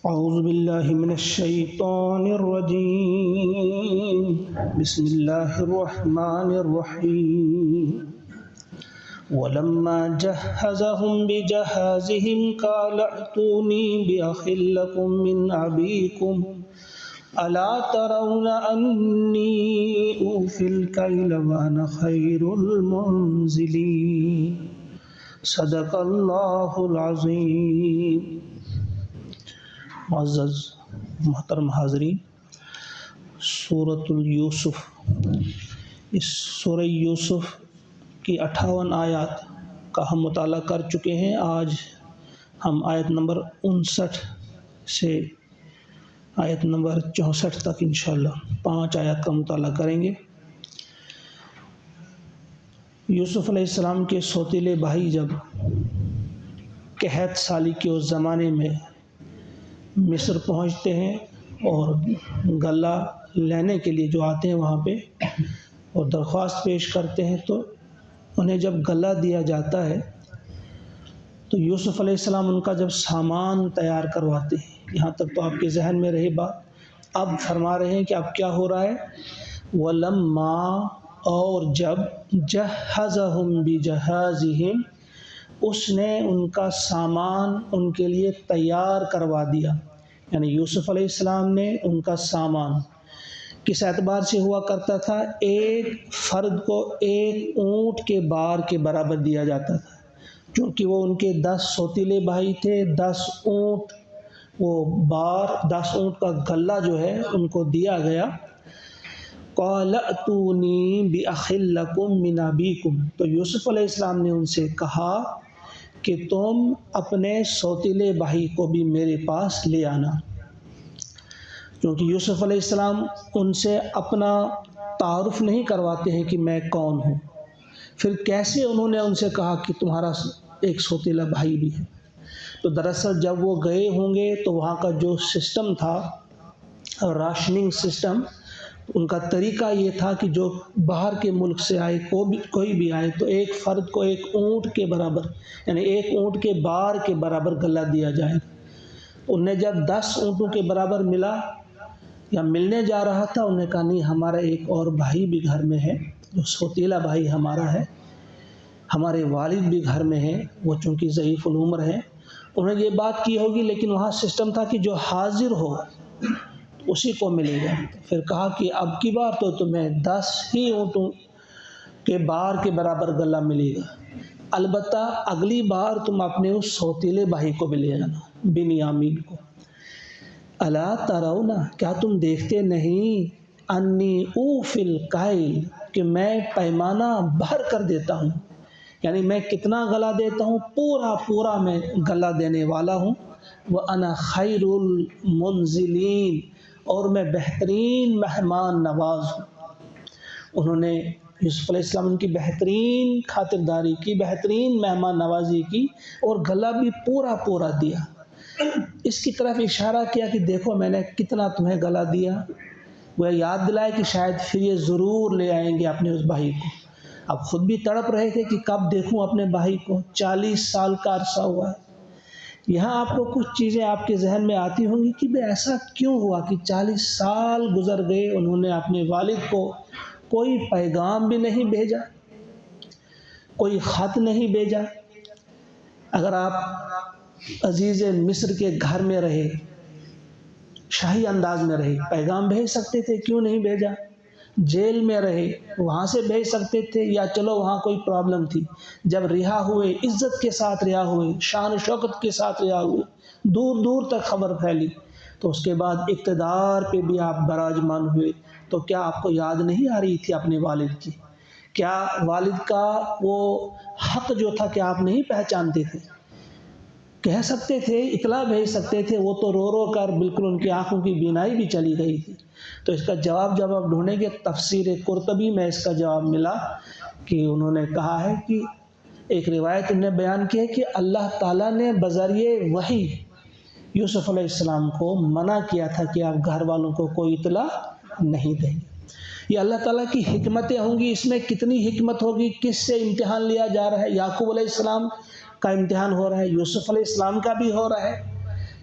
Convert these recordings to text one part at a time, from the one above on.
اعوذ باللہ من الشیطان الرجیم بسم اللہ الرحمن الرحیم ولما جهزهم بجهازهم قال ائتوني بأخ لكم من أبيكم ألا ترون أني أوفي الكيل وأنا خير المنزلين صدق اللہ العظیم۔ معزز محترم حاضرین، سورۃ یوسف، اس سورہ یوسف کی 58 آیات کا ہم مطالعہ کر چکے ہیں۔ آج ہم آیت نمبر 59 سے آیت نمبر 64 تک انشاءاللہ 5 آیات کا مطالعہ کریں گے۔ یوسف علیہ السلام کے سوتیلے بھائی جب قحط سالی کے اس زمانے میں مصر پہنچتے ہیں اور غلہ لینے کے لیے جو آتے ہیں وہاں پہ اور درخواست پیش کرتے ہیں، تو انہیں جب غلہ دیا جاتا ہے تو یوسف علیہ السلام ان کا جب سامان تیار کرواتے ہیں، یہاں تک تو آپ کے ذہن میں رہی بات۔ اب فرما رہے ہیں کہ اب کیا ہو رہا ہے، وَلَمَّا، اور جب جَهَّزَهُمْ بِجَهَازِهِمْ، اس نے ان کا سامان ان کے لیے تیار کروا دیا، یعنی یوسف علیہ السلام نے ان کا سامان کس اعتبار سے ہوا کرتا تھا، ایک فرد کو ایک اونٹ کے بار کے برابر دیا جاتا تھا، چونکہ وہ ان کے 10 سوتیلے بھائی تھے، 10 اونٹ وہ بار 10 اونٹ کا غلہ جو ہے ان کو دیا گیا۔ قَالَ ائْتُونِي بِأَخٍ لَكُم مِّنْ أَبِيكُمْ، تو یوسف علیہ السلام نے ان سے کہا کہ تم اپنے سوتیلے بھائی کو بھی میرے پاس لے آنا، کیونکہ یوسف علیہ السلام ان سے اپنا تعارف نہیں کرواتے ہیں کہ میں کون ہوں۔ پھر کیسے انہوں نے ان سے کہا کہ تمہارا ایک سوتیلا بھائی بھی ہے؟ تو دراصل جب وہ گئے ہوں گے تو وہاں کا جو سسٹم تھا، راشننگ سسٹم، ان کا طریقہ یہ تھا کہ جو باہر کے ملک سے آئے کوئی بھی آئے تو ایک فرد کو ایک اونٹ کے برابر، یعنی ایک اونٹ کے بار کے برابر غلہ دیا جائے۔ انہیں جب 10 اونٹوں کے برابر ملا یا ملنے جا رہا تھا، انہیں کہا نہیں، ہمارا ایک اور بھائی بھی گھر میں ہے، جو سوتیلا بھائی ہمارا ہے، ہمارے والد بھی گھر میں ہیں، وہ چونکہ ضعیف العمر ہیں۔ انہوں نے یہ بات کی ہوگی، لیکن وہاں سسٹم تھا کہ جو حاضر ہو اسی کو ملے گا۔ پھر کہا کہ اب کی بار تو تمہیں 10 ہی اونٹوں کے بار کے برابر غلہ ملے گا، البتہ اگلی بار تم اپنے اس سوتیلے بھائی کو بھی لے جانا، بنیامین کو۔ الا ترون، کیا تم دیکھتے نہیں، انی اوفی الکیل، کہ میں پیمانہ بھر کر دیتا ہوں، یعنی میں کتنا غلہ دیتا ہوں، پورا میں غلہ دینے والا ہوں۔ وانا خیر المنزلین، اور میں بہترین مہمان نواز ہوں۔ انہوں نے یوسف علیہ السلام ان کی بہترین خاطرداری کی، بہترین مہمان نوازی کی اور غلہ بھی پورا دیا۔ اس کی طرف اشارہ کیا کہ دیکھو میں نے کتنا تمہیں غلہ دیا، وہ یاد دلائے کہ شاید پھر یہ ضرور لے آئیں گے اپنے اس بھائی کو۔ اب خود بھی تڑپ رہے تھے کہ کب دیکھوں اپنے بھائی کو، 40 سال کا عرصہ ہوا ہے۔ یہاں آپ کو کچھ چیزیں آپ کے ذہن میں آتی ہوں گی کہ بھئی ایسا کیوں ہوا کہ 40 سال گزر گئے، انہوں نے اپنے والد کو کوئی پیغام بھی نہیں بھیجا، کوئی خط نہیں بھیجا۔ اگر آپ عزیز مصر کے گھر میں رہے، شاہی انداز میں رہے، پیغام بھیج سکتے تھے، کیوں نہیں بھیجا؟ جیل میں رہے، وہاں سے بھیج سکتے تھے، یا چلو وہاں کوئی پرابلم تھی، جب رہا ہوئے، عزت کے ساتھ رہا ہوئے، شان و شوکت کے ساتھ رہا ہوئے، دور تک خبر پھیلی، تو اس کے بعد اقتدار پہ بھی آپ براجمان ہوئے، تو کیا آپ کو یاد نہیں آ رہی تھی اپنے والد کی؟ کیا والد کا وہ حق جو تھا کہ آپ نہیں پہچانتے تھے؟ کہہ سکتے تھے، اطلاع بھیج سکتے تھے، وہ تو رو کر بالکل ان کی آنکھوں کی بینائی بھی چلی گئی تھی۔ تو اس کا جواب جب آپ ڈھونڈیں گے، تفسیر قرطبی میں اس کا جواب ملا کہ انہوں نے کہا ہے کہ ایک روایت انہوں نے بیان کی ہے کہ اللہ تعالیٰ نے بذریعہ وحی یوسف علیہ السلام کو منع کیا تھا کہ آپ گھر والوں کو کوئی اطلاع نہیں دیں گے۔ یہ اللہ تعالیٰ کی حکمتیں ہوں گی، اس میں کتنی حکمت ہوگی، کس سے امتحان لیا جا رہا ہے، یعقوب علیہ السلام کا امتحان ہو رہا ہے، یوسف علیہ السلام کا بھی ہو رہا ہے،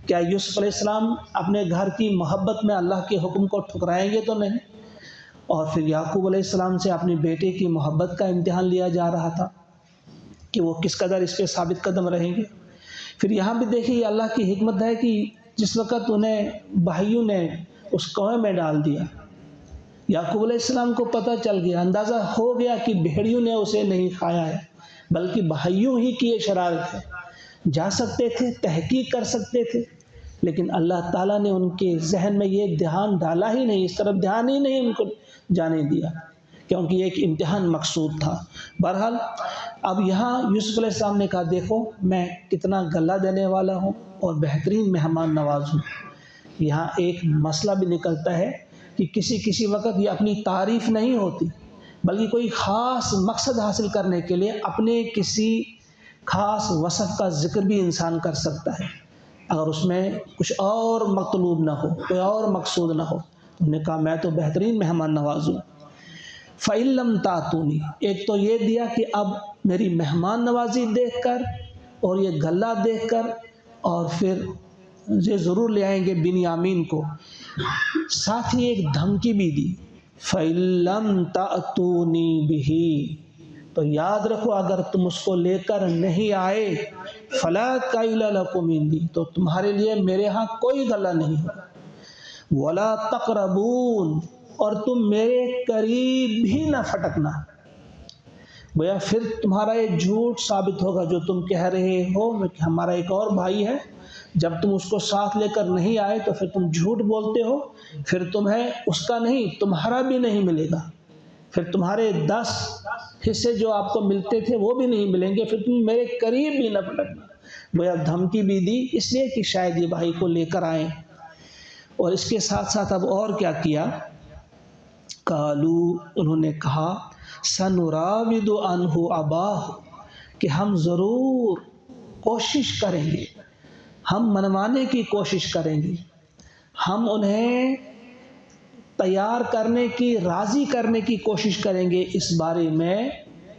کیا یوسف علیہ السلام اپنے گھر کی محبت میں اللہ کے حکم کو ٹھکرائیں گے؟ تو نہیں۔ اور پھر یعقوب علیہ السلام سے اپنے بیٹے کی محبت کا امتحان لیا جا رہا تھا کہ وہ کس قدر اس پہ ثابت قدم رہیں گے۔ پھر یہاں بھی دیکھیے یہ اللہ کی حکمت ہے کہ جس وقت انہیں بھائیوں نے اس کنویں میں ڈال دیا، یعقوب علیہ السلام کو پتہ چل گیا، اندازہ ہو گیا کہ بھیڑیوں نے اسے نہیں کھایا ہے بلکہ بھائیوں ہی کی یہ شرارت ہے۔ جا سکتے تھے، تحقیق کر سکتے تھے، لیکن اللہ تعالیٰ نے ان کے ذہن میں یہ دھیان ڈالا ہی نہیں، اس طرف دھیان ہی نہیں ان کو جانے دیا، کیونکہ یہ ایک امتحان مقصود تھا۔ بہرحال اب یہاں یوسف علیہ السلام نے کہا دیکھو میں کتنا غلہ دینے والا ہوں اور بہترین مہمان نواز ہوں۔ یہاں ایک مسئلہ بھی نکلتا ہے کہ کسی وقت یہ اپنی تعریف نہیں ہوتی، بلکہ کوئی خاص مقصد حاصل کرنے کے لیے اپنے کسی خاص وصف کا ذکر بھی انسان کر سکتا ہے، اگر اس میں کچھ اور مطلوب نہ ہو، کوئی اور مقصود نہ ہو۔ انہوں نے کہا میں تو بہترین مہمان نواز ہوں۔ فَإِن لَمْ تَأْتُونِی، ایک تو یہ دیا کہ اب میری مہمان نوازی دیکھ کر اور یہ غلہ دیکھ کر، اور پھر یہ ضرور لے آئیں گے بنیامین کو، ساتھ ہی ایک دھمکی بھی دی، فَإِن لَمْ تَأْتُونِی بِهِ، تو یاد رکھو اگر تم اس کو لے کر نہیں آئے، فَلَا كَيْلَ لَكُمْ عِندِی، تو تمہارے لیے میرے ہاں کوئی غلہ نہیں ہوگا، وَلَا تَقْرَبُونَ، اور تم میرے قریب بھی نہ پھٹکنا۔ گویا پھر تمہارا یہ جھوٹ ثابت ہوگا جو تم کہہ رہے ہو کہ ہمارا ایک اور بھائی ہے، جب تم اس کو ساتھ لے کر نہیں آئے تو پھر تم جھوٹ بولتے ہو، پھر تمہیں اس کا نہیں تمہارا بھی نہیں ملے گا، پھر تمہارے 10 حصے جو آپ کو ملتے تھے وہ بھی نہیں ملیں گے، پھر تم میرے قریب بھی نہ پھٹکنا۔ گویا دھمکی بھی دی اس لیے کہ شاید یہ بھائی کو لے کر آئیں۔ اور اس کے ساتھ ساتھ اب اور کیا قالو، انہوں نے کہا سنراود عنہ اباہ، کہ ہم ضرور کوشش کریں گے، ہم منوانے کی کوشش کریں گے، ہم انہیں تیار کرنے کی، راضی کرنے کی کوشش کریں گے اس بارے میں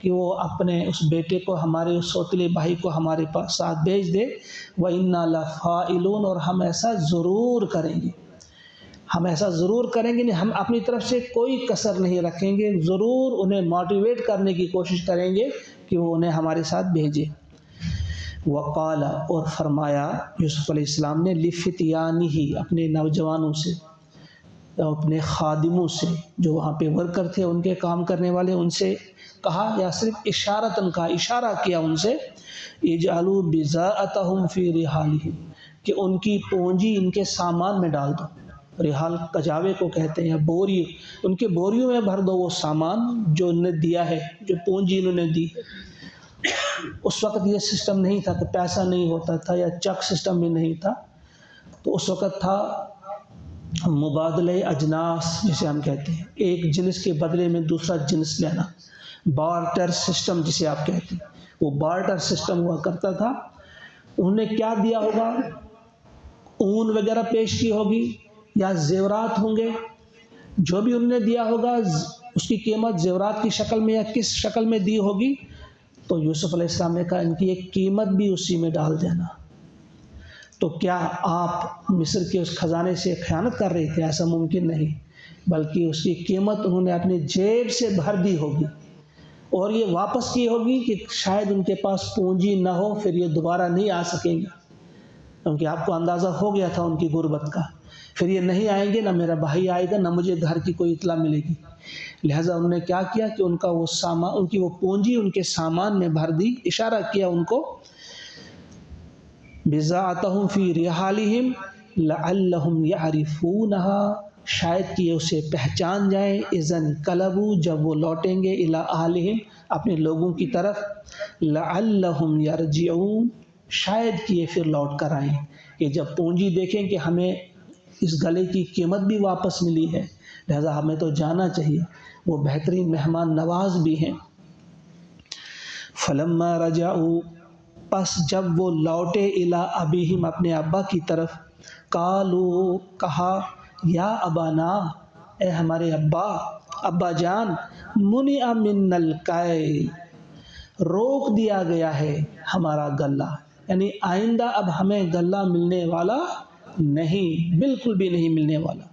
کہ وہ اپنے اس بیٹے کو، ہمارے اس سوتیلے بھائی کو ہمارے پاس ساتھ بھیج دے۔ وَإِنَّا لَفَاعِلُونَ، اور ہم ایسا ضرور کریں گے، ہم ایسا ضرور کریں گے، ہم اپنی طرف سے کوئی کسر نہیں رکھیں گے، ضرور انہیں موٹیویٹ کرنے کی کوشش کریں گے کہ وہ انہیں ہمارے ساتھ بھیجے۔ وقال، اور فرمایا یوسف علیہ السلام نے، لفتیانہ، اپنے نوجوانوں سے، اپنے خادموں سے جو وہاں پہ ورکر تھے، ان کے کام کرنے والے، ان سے کہا، یا صرف اشارتاً کہا، اشارہ کیا ان سے، اجعلوا بضاعتهم فی رحالہم، کہ ان کی پونجی ان کے سامان میں ڈال دو۔ رحال کجاوے کو کہتے ہیں، بوری، ان کے بوریوں میں بھر دو وہ سامان جو انہیں دیا ہے، جو پونجی انہوں نے دی ہے۔ اس وقت یہ سسٹم نہیں تھا کہ پیسہ نہیں ہوتا تھا یا چیک سسٹم بھی نہیں تھا، تو اس وقت تھا مبادلہ اجناس جسے ہم کہتے ہیں، ایک جنس کے بدلے میں دوسرا جنس لینا، بارٹر سسٹم جسے آپ کہتے ہیں، وہ بارٹر سسٹم ہوا کرتا تھا۔ انہوں نے کیا دیا ہوگا؟ اون وغیرہ پیش کی ہوگی یا زیورات ہوں گے، جو بھی انہوں نے دیا ہوگا اس کی قیمت زیورات کی شکل میں یا کس شکل میں دی ہوگی، تو یوسف علیہ السلام نے کہا ان کی ایک قیمت بھی اسی میں ڈال دینا۔ تو کیا آپ مصر کے اس خزانے سے خیانت کر رہے تھے؟ ایسا ممکن نہیں، بلکہ اس کی قیمت انہوں نے اپنی جیب سے بھر دی ہوگی اور یہ واپس کی ہوگی کہ شاید ان کے پاس پونجی نہ ہو، پھر یہ دوبارہ نہیں آ سکیں گے، کیونکہ آپ کو اندازہ ہو گیا تھا ان کی غربت کا، پھر یہ نہیں آئیں گے، نہ میرا بھائی آئے گا، نہ مجھے گھر کی کوئی اطلاع ملے گی۔ لہٰذا انہوں نے کیا کیا کہ ان کا وہ سامان، ان کی وہ پونجی ان کے سامان میں بھر دی، اشارہ کیا ان کو، بضاعتہم فی رحالہم لعلہم یعرفونہا، شاید کہ یہ اسے پہچان جائیں، اذا انقلبوا، جب وہ لوٹیں گے، الی اہلہم، اپنے لوگوں کی طرف، لعلہم یرجعون، شاید کہ یہ پھر لوٹ کر آئیں، کہ جب پونجی دیکھیں کہ ہمیں اس گلے کی قیمت بھی واپس ملی ہے، لہذا ہمیں تو جانا چاہیے، وہ بہترین مہمان نواز بھی ہیں۔ فلما رجعوا، پس جب وہ لوٹے، الی ابیہم، اپنے ابا کی طرف، قالوا، کہا، یا ابانا، اے ہمارے ابا جان، منع منا الکیل، روک دیا گیا ہے ہمارا غلہ، یعنی آئندہ اب ہمیں غلہ ملنے والا نہیں، بالکل بھی نہیں ملنے والا۔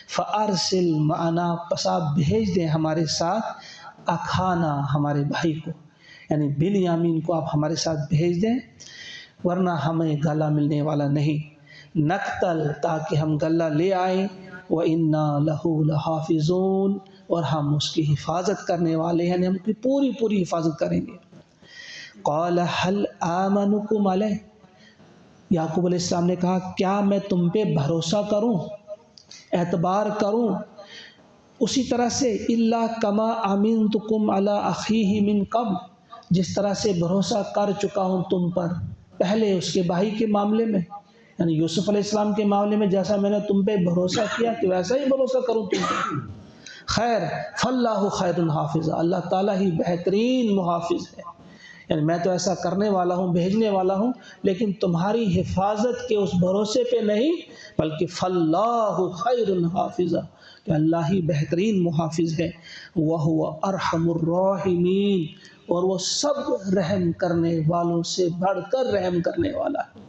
فَأَرْسِلْ مَعَنَا، پس آپ بھیج دیں ہمارے ساتھ، اخانا ہمارے بھائی کو، یعنی بنیامین کو آپ ہمارے ساتھ بھیج دیں، ورنہ ہمیں غلہ ملنے والا نہیں۔ نقتل، تاکہ ہم غلہ لے آئیں، وَإِنَّا لَهُ لَحَافِظُونَ، اور ہم اس کی حفاظت کرنے والے ہیں، یعنی ہم کی پوری پوری حفاظت کریں گے۔ قال هل آمنكم علیہ، یعقوب علیہ السلام نے کہا کیا میں تم پہ بھروسہ کروں، اعتبار کروں، اسی طرح سے الا کما امنتکم علی اخیہ من قبل، جس طرح سے بھروسہ کر چکا ہوں تم پر پہلے اس کے بھائی کے معاملے میں، یعنی یوسف علیہ السلام کے معاملے میں جیسا میں نے تم پہ بھروسہ کیا کہ ویسا ہی بھروسہ کروں تم پہ۔ خیر فاللہ خیر حافظ، اللہ تعالیٰ ہی بہترین محافظ ہے، یعنی میں تو ایسا کرنے والا ہوں، بھیجنے والا ہوں، لیکن تمہاری حفاظت کے اس بھروسے پہ نہیں، بلکہ فاللہ خیر حافظ، کہ اللہ ہی بہترین محافظ ہے۔ وَهُوَ أَرْحَمُ الرَّاحِمِينَ، اور وہ سب رحم کرنے والوں سے بڑھ کر رحم کرنے والا ہے۔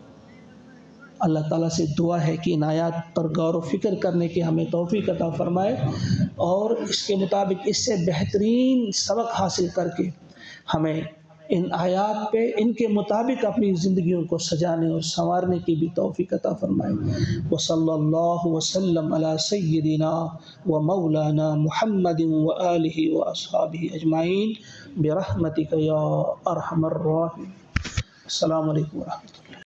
اللہ تعالیٰ سے دعا ہے کہ ان آیات پر غور و فکر کرنے کی ہمیں توفیق عطا فرمائے، اور اس کے مطابق اس سے بہترین سبق حاصل کر کے ہمیں ان آیات پہ ان کے مطابق اپنی زندگیوں کو سجانے اور سنوارنے کی بھی توفیق عطا فرمائے۔ وصلی اللہ وسلم علی سیدنا و مولانا محمد و آلہ و اصحابہ اجمعین برحمتک یا ارحم الراحمین۔ السلام علیکم ورحمۃ اللہ۔